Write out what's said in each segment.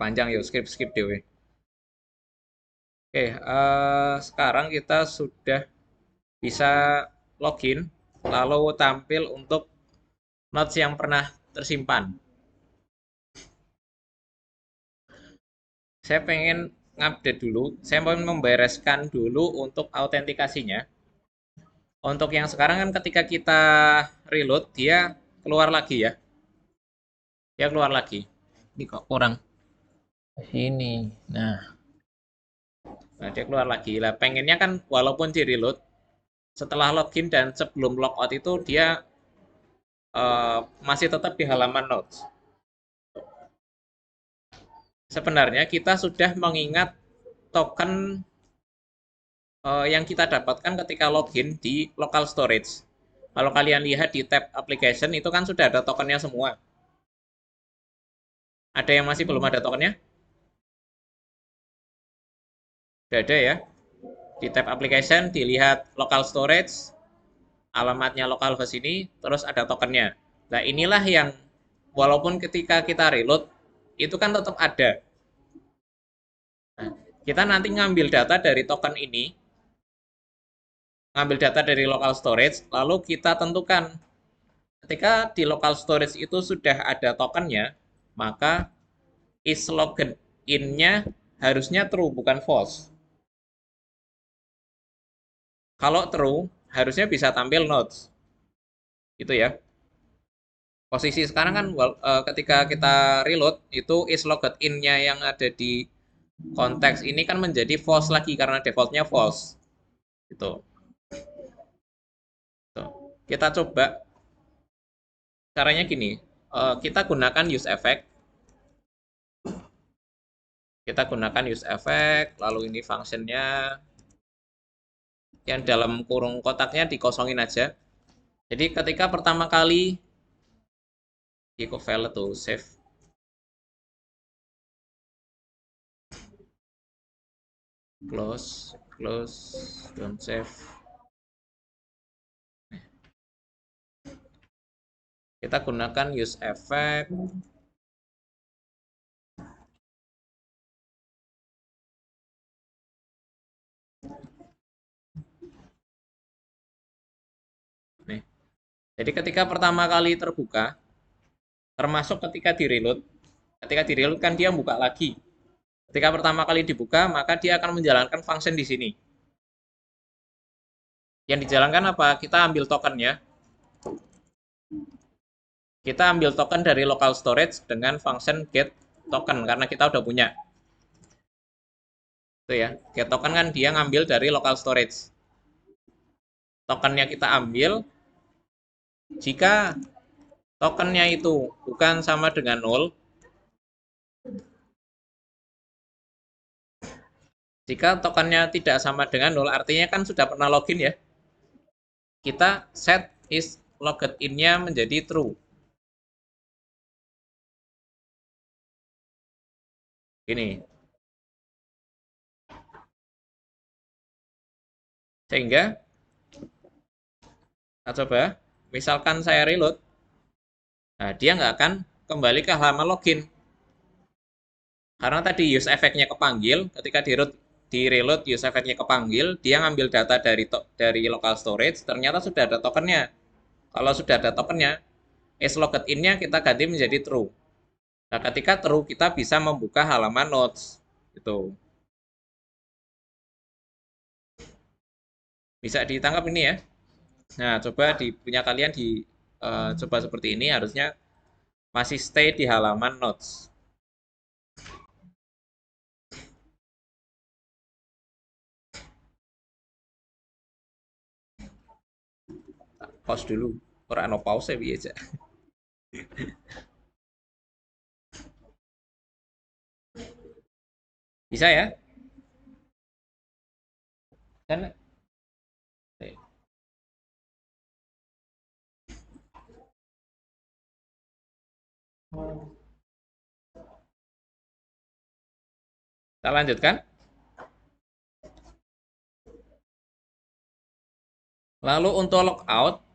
panjang yuk skip dewe. Oke, sekarang kita sudah bisa login lalu tampil untuk notes yang pernah tersimpan. Saya pengen ngupdate dulu, saya mau membereskan dulu untuk autentikasinya. Untuk yang sekarang kan ketika kita reload dia keluar lagi ya. Dia keluar lagi. Ini kok kurang sini. Nah, dia keluar lagi. Lah, pengennya kan walaupun di reload setelah login dan sebelum logout itu dia masih tetap di halaman notes. Sebenarnya kita sudah mengingat token yang kita dapatkan ketika login di local storage. Kalau kalian lihat di tab application itu kan sudah ada tokennya semua. Ada yang masih belum ada tokennya? Sudah ada ya. Di tab application dilihat local storage, alamatnya localhost ini, terus ada tokennya. Nah inilah yang walaupun ketika kita reload itu kan tetap ada. Nah, kita nanti ngambil data dari token ini, ngambil data dari local storage, lalu kita tentukan ketika di local storage itu sudah ada tokennya, maka is login in-nya harusnya true, bukan false. Kalau true, harusnya bisa tampil notes. Gitu ya. Posisi sekarang kan ketika kita reload, itu is logged in-nya yang ada di konteks ini kan menjadi false lagi karena defaultnya false. Gitu. Tuh. Kita coba caranya gini. Kita gunakan use effect. Kita gunakan use effect, lalu ini functionnya yang dalam kurung kotaknya dikosongin aja. Jadi ketika pertama kali di file tuh save, close, don't save. Kita gunakan use effect. Nih. Jadi ketika pertama kali terbuka, termasuk ketika di reload kan dia buka lagi. Ketika pertama kali dibuka, maka dia akan menjalankan function di sini. Yang dijalankan apa? Kita ambil tokennya. Kita ambil token dari local storage dengan function get token karena kita udah punya. Itu ya. Get token kan dia ngambil dari local storage. Tokennya kita ambil. Jika tokennya itu bukan sama dengan 0, jika tokennya tidak sama dengan 0, artinya kan sudah pernah login ya. Kita set is logged in-nya menjadi true. Ini. Sehingga, kita coba, misalkan saya reload, nah dia nggak akan kembali ke halaman login. Karena tadi use effect-nya kepanggil, ketika di reload use effect-nya kepanggil, dia ngambil data dari local storage, ternyata sudah ada tokennya. Kalau sudah ada tokennya, is logged in-nya kita ganti menjadi true. Nah, ketika true, kita bisa membuka halaman notes. Gitu. Bisa ditangkap ini ya. Nah, coba di punya kalian coba seperti ini, harusnya masih stay di halaman notes. Pause dulu. Orang no pause ya biasa. Bisa ya? Dan kita lanjutkan. Lalu untuk logout,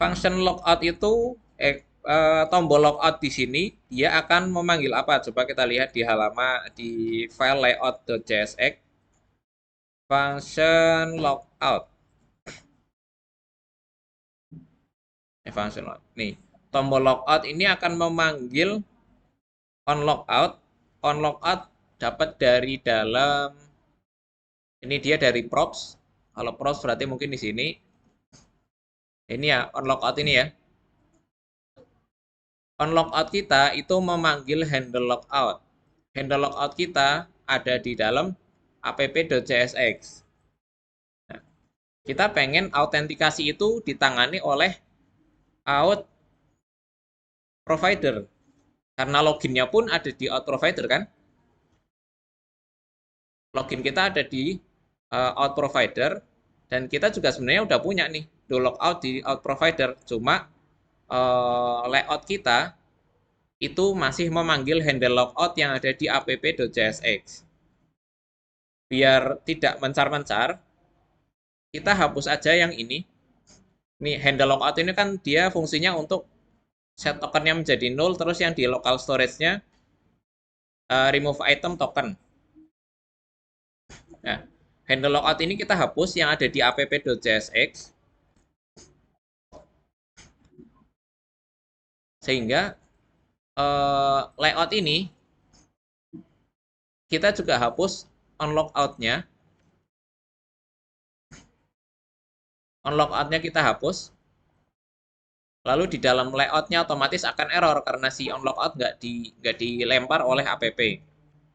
function logout itu tombol logout di sini dia akan memanggil apa? Coba kita lihat di halaman di file layout.jsx function logout. Function logout. Nih, tombol logout ini akan memanggil on logout. On logout dapat dari dalam ini dia dari props. Kalau props berarti mungkin di sini. Ini ya on logout ini ya. On logout kita itu memanggil handle logout. Handle logout kita ada di dalam app.jsx. Nah, kita pengen autentikasi itu ditangani oleh out provider. Karena loginnya pun ada di out provider kan. Login kita ada di out provider. Dan kita juga sebenarnya udah punya nih do logout di out provider. Cuma layout kita itu masih memanggil handle logout yang ada di app.jsx. Biar tidak mencar-mencar, kita hapus aja yang ini. Nih, handle logout ini kan dia fungsinya untuk set tokennya menjadi null, terus yang di local storage-nya remove item token. Nah, handle logout ini kita hapus yang ada di app.jsx. Sehingga layout ini kita juga hapus on logout-nya. On logout-nya kita hapus. Lalu di dalam layout-nya otomatis akan error karena si on logout nggak dilempar oleh app.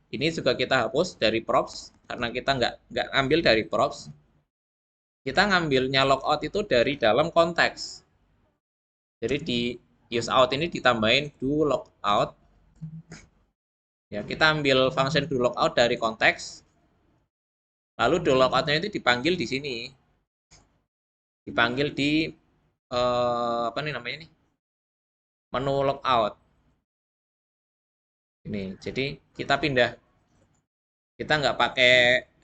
Ini juga kita hapus dari props karena kita nggak ambil dari props. Kita ngambilnya logout itu dari dalam konteks. Jadi di use out ini ditambahin do logout. Ya, kita ambil function do logout dari konteks. Lalu do logout-nya itu dipanggil di sini. Dipanggil di apa nih namanya nih? Menu logout. Ini. Jadi kita pindah. Kita nggak pakai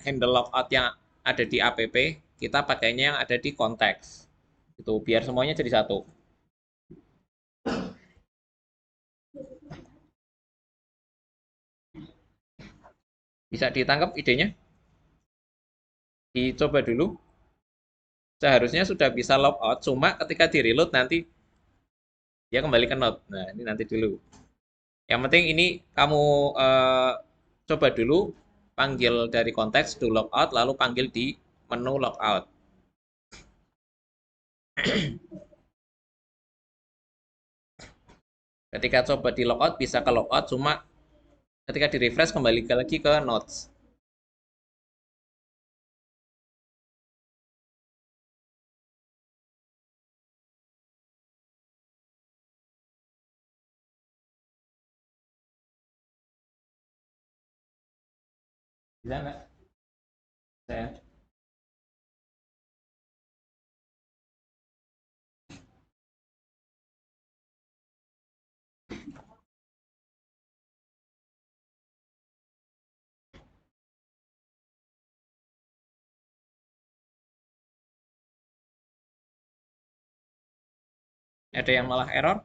handle logout yang ada di app, kita pakainya yang ada di konteks. Itu biar semuanya jadi satu. Bisa ditangkap idenya? Dicoba dulu. Seharusnya sudah bisa logout, cuma ketika di reload nanti dia kembali ke node. Nah, ini nanti dulu. Yang penting ini kamu coba dulu panggil dari konteks do logout lalu panggil di menu logout. Ketika coba di logout bisa ke logout, cuma ketika di refresh kembali lagi ke nodes. Bisa nggak? Saya. Ada yang malah error?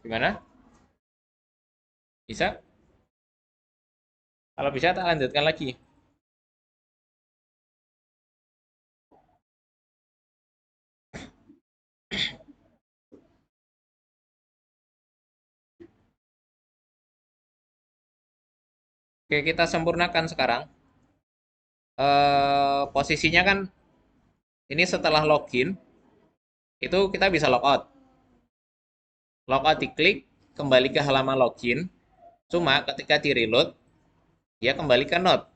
Gimana? Bisa? Kalau bisa, tak lanjutkan lagi. Oke, kita sempurnakan sekarang. Posisinya kan ini setelah login, itu kita bisa logout. Logout diklik, kembali ke halaman login. Cuma ketika di reload, dia kembali ke node.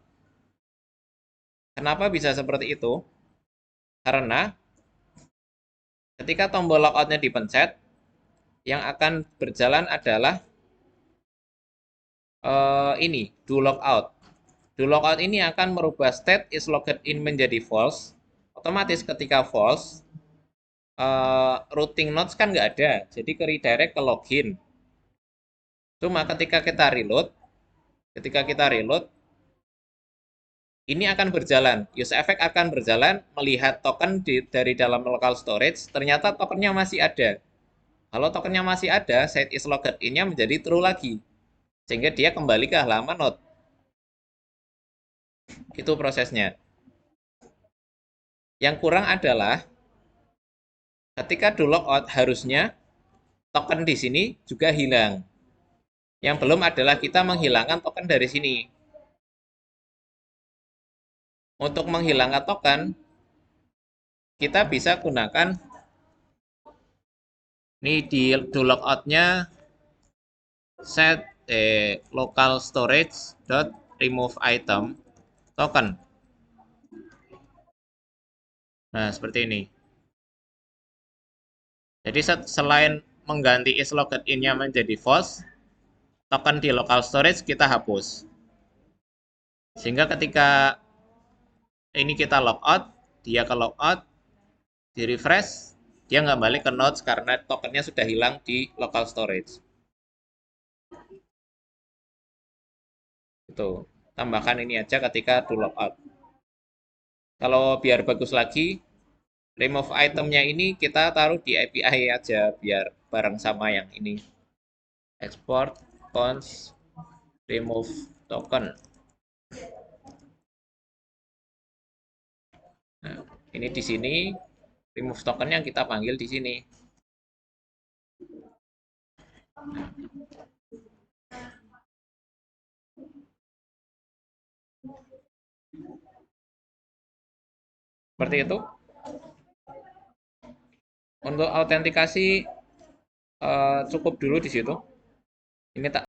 Kenapa bisa seperti itu? Karena ketika tombol logoutnya dipencet, yang akan berjalan adalah ini, do logout. Do logout ini akan merubah state is logged in menjadi false. Otomatis ketika false, routing nodes kan nggak ada, jadi ke redirect ke login. Cuma ketika kita reload, ini akan berjalan. Use effect akan berjalan melihat token dari dalam local storage, ternyata tokennya masih ada. Kalau tokennya masih ada, set is logged in-nya menjadi true lagi. Sehingga dia kembali ke halaman node. Itu prosesnya. Yang kurang adalah ketika do logout harusnya token di sini juga hilang. Yang belum adalah kita menghilangkan token dari sini. Untuk menghilangkan token, kita bisa gunakan ini di do logout-nya set local storage dot remove item token. Nah, seperti ini. Jadi selain mengganti is logged in-nya menjadi false, token di local storage kita hapus. Sehingga ketika ini kita logout, dia ke logout, di refresh, dia nggak balik ke nodes karena tokennya sudah hilang di local storage. Itu. Tambahkan ini aja ketika do logout. Kalau biar bagus lagi, remove itemnya ini kita taruh di API aja biar bareng sama yang ini. Export cons remove token. Nah, ini di sini remove token yang kita panggil di sini. Seperti itu. Untuk autentikasi cukup dulu di situ. Ini tak